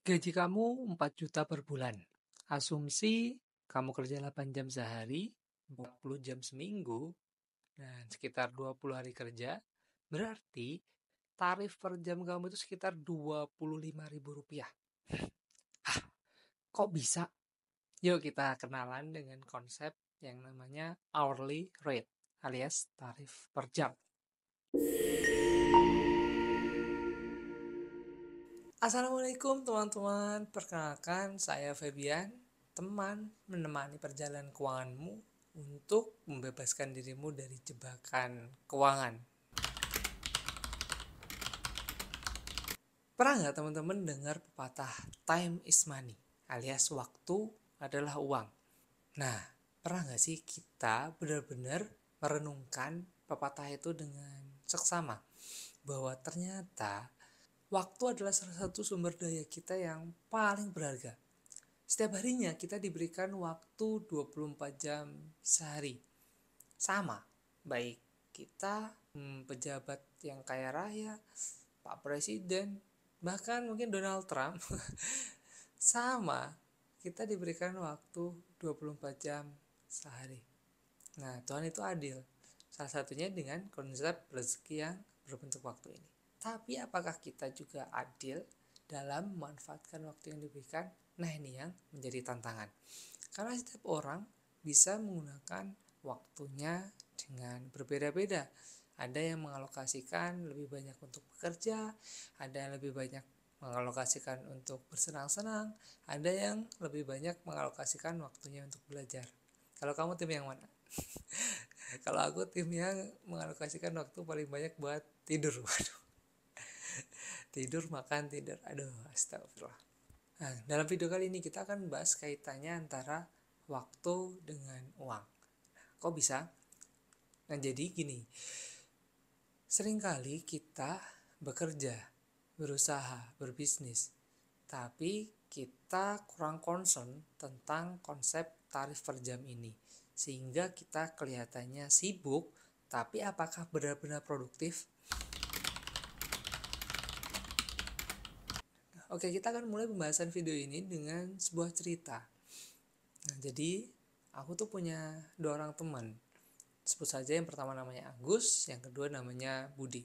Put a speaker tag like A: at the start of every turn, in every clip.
A: Gaji kamu 4 juta per bulan. Asumsi kamu kerja 8 jam sehari, 40 jam seminggu, dan sekitar 20 hari kerja. Berarti tarif per jam kamu itu sekitar Rp25.000. Hah, kok bisa? Yuk kita kenalan dengan konsep yang namanya hourly rate alias tarif per jam. Assalamualaikum teman-teman, perkenalkan saya Febian, teman menemani perjalanan keuanganmu untuk membebaskan dirimu dari jebakan keuangan. Pernah nggak teman-teman dengar pepatah time is money alias waktu adalah uang? Nah, pernah nggak sih kita benar-benar merenungkan pepatah itu dengan seksama? Bahwa ternyata waktu adalah salah satu sumber daya kita yang paling berharga. Setiap harinya kita diberikan waktu 24 jam sehari. Sama, baik kita pejabat yang kaya raya, Pak Presiden, bahkan mungkin Donald Trump. Sama, kita diberikan waktu 24 jam sehari. Nah, Tuhan itu adil. Salah satunya dengan konsep rezeki yang berbentuk waktu ini. Tapi apakah kita juga adil dalam memanfaatkan waktu yang diberikan? Nah, ini yang menjadi tantangan. Karena setiap orang bisa menggunakan waktunya dengan berbeda-beda. Ada yang mengalokasikan lebih banyak untuk bekerja, ada yang lebih banyak mengalokasikan untuk bersenang-senang, ada yang lebih banyak mengalokasikan waktunya untuk belajar. Kalau kamu tim yang mana? Kalau aku tim yang mengalokasikan waktu paling banyak buat tidur. Waduh. Tidur, makan, tidur. Aduh, astagfirullah. Nah, dalam video kali ini kita akan bahas kaitannya antara waktu dengan uang. Kok bisa? Nah, jadi gini. Seringkali kita bekerja, berusaha, berbisnis, tapi kita kurang concern tentang konsep tarif per jam ini. Sehingga kita kelihatannya sibuk, tapi apakah benar-benar produktif? Oke, kita akan mulai pembahasan video ini dengan sebuah cerita. Nah, jadi aku tuh punya 2 orang teman. Sebut saja yang pertama namanya Agus, yang kedua namanya Budi.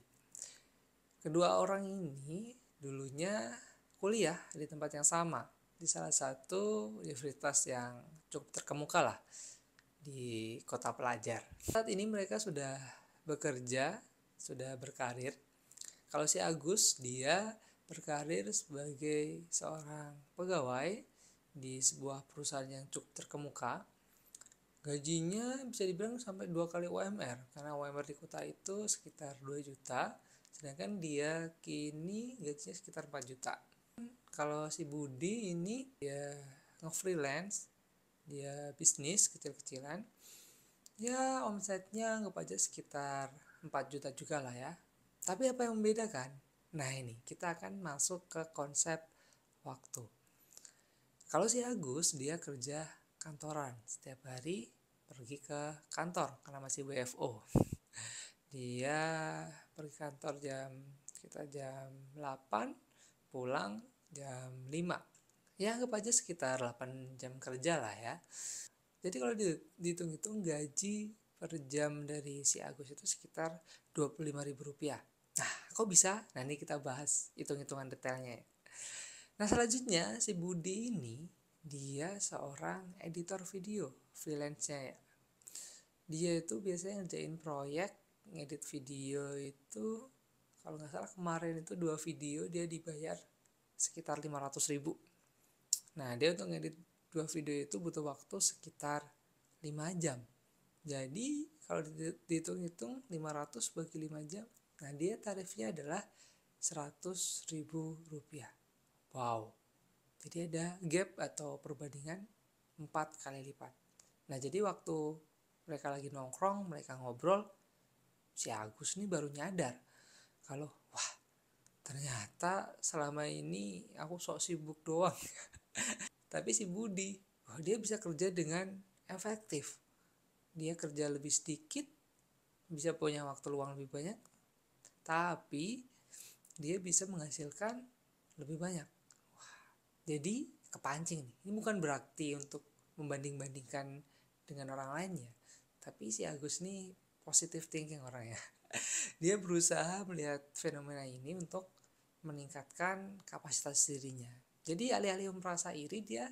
A: Kedua orang ini dulunya kuliah di tempat yang sama, di salah satu universitas yang cukup terkemuka lah di kota pelajar. Saat ini mereka sudah bekerja, sudah berkarir. Kalau si Agus, dia berkarir sebagai seorang pegawai di sebuah perusahaan yang cukup terkemuka. Gajinya bisa dibilang sampai 2 kali UMR, karena UMR di kota itu sekitar 2 juta, sedangkan dia kini gajinya sekitar 4 juta. Kalau si Budi ini dia nge-freelance, dia bisnis kecil-kecilan, ya omsetnya anggap aja sekitar 4 juta juga lah ya. Tapi apa yang membedakan? Nah, ini kita akan masuk ke konsep waktu. Kalau si Agus, dia kerja kantoran, setiap hari pergi ke kantor karena masih WFO. Dia pergi kantor kita jam 8, pulang jam 5. Ya anggap aja sekitar 8 jam kerja lah ya. Jadi kalau dihitung-hitung gaji per jam dari si Agus itu sekitar Rp25.000. Nah, kok bisa? Nah, ini kita bahas hitung-hitungan detailnya ya. Nah, selanjutnya si Budi ini dia seorang editor video, freelance-nya ya. Dia itu biasanya ngerjain proyek, ngedit video itu kalau nggak salah kemarin itu 2 video dia dibayar sekitar 500.000. Nah, dia untuk ngedit 2 video itu butuh waktu sekitar 5 jam. Jadi kalau dihitung-hitung 500 bagi 5 jam, nah dia tarifnya adalah Rp100.000. Wow. Jadi ada gap atau perbandingan 4 kali lipat. Nah, jadi waktu mereka lagi nongkrong, mereka ngobrol, si Agus nih baru nyadar kalau wah, ternyata selama ini aku sok sibuk doang. Tapi si Budi, dia bisa kerja dengan efektif. Dia kerja lebih sedikit, bisa punya waktu luang lebih banyak, tapi dia bisa menghasilkan lebih banyak. Jadi kepancing nih. Ini bukan berarti untuk membanding-bandingkan dengan orang lain ya. Tapi si Agus nih positive thinking orangnya. Dia berusaha melihat fenomena ini untuk meningkatkan kapasitas dirinya. Jadi alih-alih merasa iri, dia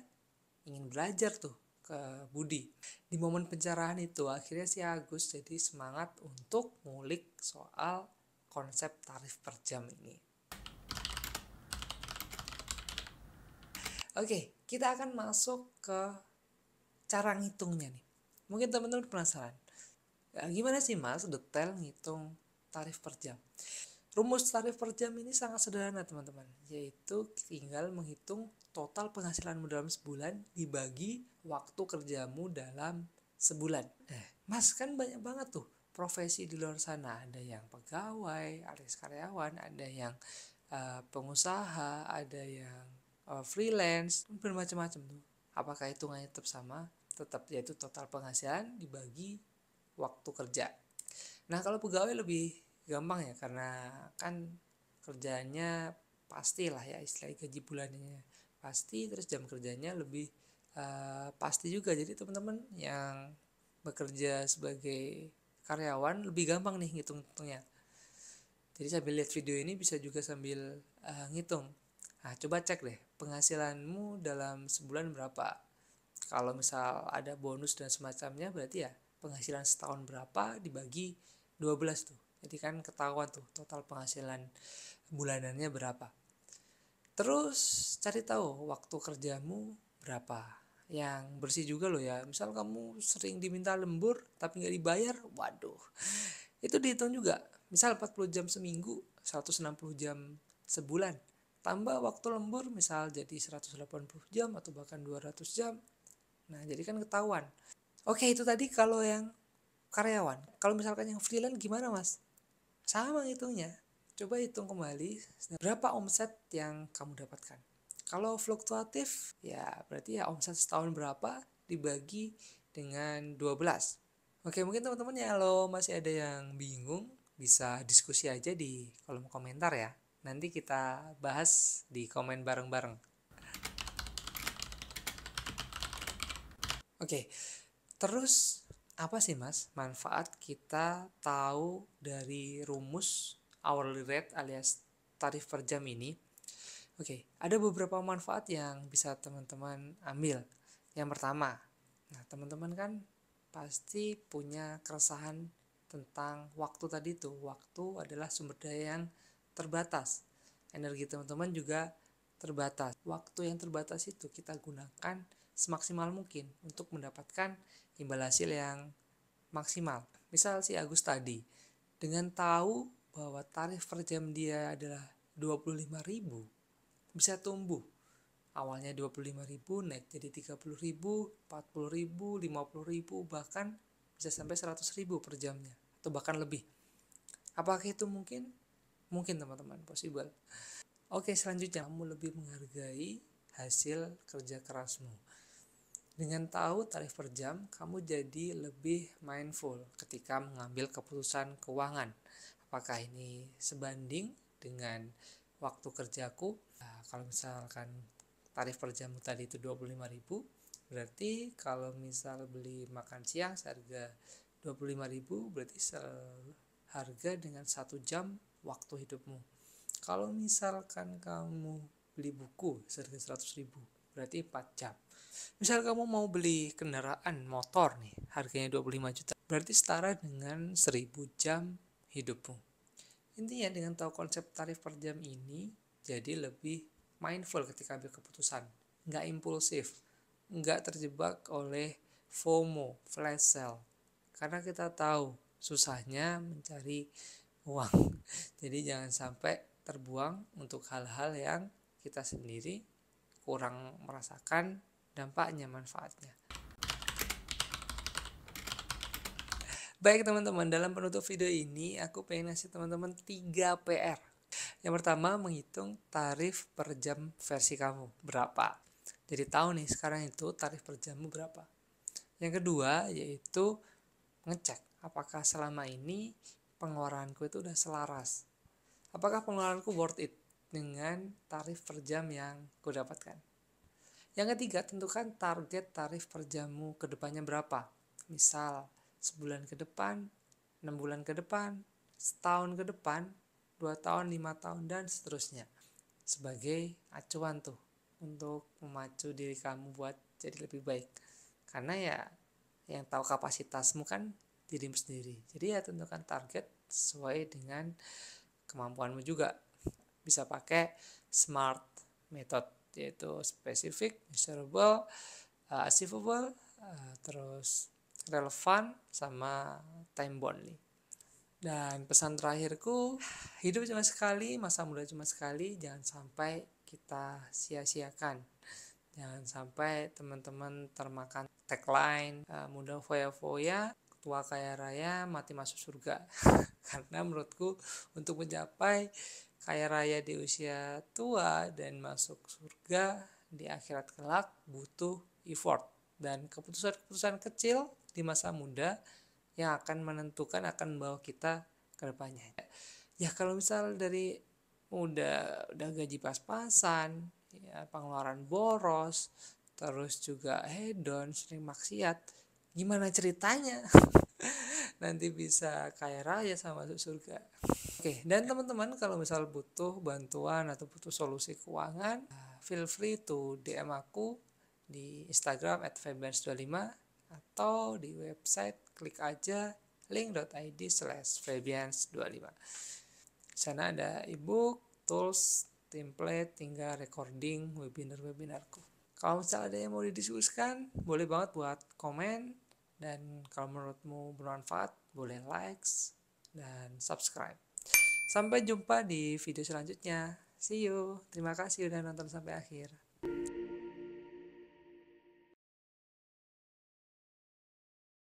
A: ingin belajar tuh ke Budi. Di momen pencerahan itu akhirnya si Agus jadi semangat untuk ngulik soal konsep tarif per jam ini. Oke, kita akan masuk ke cara ngitungnya nih. Mungkin teman-teman penasaran, gimana sih mas detail ngitung tarif per jam? Rumus tarif per jam ini sangat sederhana teman-teman, yaitu tinggal menghitung total penghasilanmu dalam sebulan dibagi waktu kerjamu dalam sebulan. Mas kan banyak banget tuh profesi di luar sana, ada yang pegawai, ada yang karyawan, ada yang pengusaha, ada yang freelance, bermacam-macam tuh. Apakah hitungannya tetap sama? Tetap, yaitu total penghasilan dibagi waktu kerja. Nah kalau pegawai lebih gampang ya, karena kan kerjanya pastilah ya, istilahnya gaji bulannya pasti, terus jam kerjanya lebih pasti juga. Jadi teman-teman yang bekerja sebagai karyawan lebih gampang nih ngitung-hitungnya. Jadi sambil lihat video ini bisa juga sambil ngitung. Nah coba cek deh penghasilanmu dalam sebulan berapa. Kalau misal ada bonus dan semacamnya, berarti ya penghasilan setahun berapa dibagi 12 tuh. Jadi kan ketahuan tuh total penghasilan bulanannya berapa. Terus cari tahu waktu kerjamu berapa. Yang bersih juga loh ya. Misal kamu sering diminta lembur tapi nggak dibayar, waduh. Itu dihitung juga. Misal 40 jam seminggu, 160 jam sebulan. Tambah waktu lembur misal jadi 180 jam atau bahkan 200 jam. Nah jadi kan ketahuan. Oke itu tadi kalau yang karyawan. Kalau misalkan yang freelance gimana mas? Sama hitungnya. Coba hitung kembali berapa omset yang kamu dapatkan. Kalau fluktuatif ya berarti ya omset setahun berapa dibagi dengan 12. Oke mungkin teman-teman ya kalau masih ada yang bingung bisa diskusi aja di kolom komentar ya. Nanti kita bahas di komen bareng-bareng. Oke, terus apa sih mas manfaat kita tahu dari rumus hourly rate alias tarif per jam ini? Oke, ada beberapa manfaat yang bisa teman-teman ambil. Yang pertama, nah teman-teman kan pasti punya keresahan tentang waktu tadi tuh. Waktu adalah sumber daya yang terbatas. Energi teman-teman juga terbatas. Waktu yang terbatas itu kita gunakan semaksimal mungkin untuk mendapatkan imbal hasil yang maksimal. Misal si Agus tadi, dengan tahu bahwa tarif per jam dia adalah 25.000, bisa tumbuh. Awalnya 25.000 naik jadi 30.000, 40.000, 50.000, bahkan bisa sampai 100.000 per jamnya atau bahkan lebih. Apakah itu mungkin? Mungkin teman-teman, possible. Oke, selanjutnya kamu lebih menghargai hasil kerja kerasmu. Dengan tahu tarif per jam, kamu jadi lebih mindful ketika mengambil keputusan keuangan. Apakah ini sebanding dengan waktu kerjaku? Nah, kalau misalkan tarif per jam tadi itu 25.000, berarti kalau misal beli makan siang seharga 25.000, berarti seharga dengan 1 jam waktu hidupmu. Kalau misalkan kamu beli buku seharga 100.000, berarti 4 jam. Misal kamu mau beli kendaraan motor nih, harganya 25 juta, berarti setara dengan 1000 jam hidupmu. Intinya dengan tahu konsep tarif per jam ini, jadi lebih mindful ketika ambil keputusan. Nggak impulsif, nggak terjebak oleh FOMO, flash sale. Karena kita tahu susahnya mencari uang. Jadi jangan sampai terbuang untuk hal-hal yang kita sendiri kurang merasakan dampaknya, manfaatnya. Baik teman-teman, dalam penutup video ini aku pengen ngasih teman-teman 3 PR. Yang pertama, menghitung tarif per jam versi kamu berapa. Jadi tahu nih sekarang itu tarif per jammu berapa. Yang kedua yaitu ngecek apakah selama ini pengeluaranku itu udah selaras. Apakah pengeluaranku worth it dengan tarif per jam yang ku dapatkan. Yang ketiga, tentukan target tarif per jammu ke depannya berapa. Misal, sebulan ke depan, 6 bulan ke depan, setahun ke depan, 2 tahun, 5 tahun, dan seterusnya. Sebagai acuan tuh untuk memacu diri kamu buat jadi lebih baik. Karena ya yang tahu kapasitasmu kan dirimu sendiri. Jadi ya tentukan target sesuai dengan kemampuanmu juga. Bisa pakai SMART method, yaitu specific, measurable, achievable, terus relevan, sama time bound nih. Dan pesan terakhirku, hidup cuma sekali, masa muda cuma sekali, jangan sampai kita sia-siakan. Jangan sampai teman-teman termakan tagline muda foya-foya, tua kaya raya, mati masuk surga. Karena menurutku untuk mencapai kaya raya di usia tua dan masuk surga di akhirat kelak butuh effort dan keputusan-keputusan kecil di masa muda yang akan menentukan akan membawa kita ke depannya. Ya kalau misal dari udah gaji pas-pasan, ya pengeluaran boros, terus juga hedon, sering maksiat, gimana ceritanya nanti bisa kaya raya sama masuk surga? Oke, dan teman-teman kalau misal butuh bantuan atau butuh solusi keuangan, feel free to DM aku di Instagram @febians25 atau di website klik aja link.id/febians25. Di sana ada ebook, tools, template, hingga recording webinar-webinarku. Kalau misalnya ada yang mau didiskusikan, boleh banget buat komen. Dan kalau menurutmu bermanfaat, boleh likes dan subscribe. Sampai jumpa di video selanjutnya. See you. Terima kasih udah nonton sampai akhir.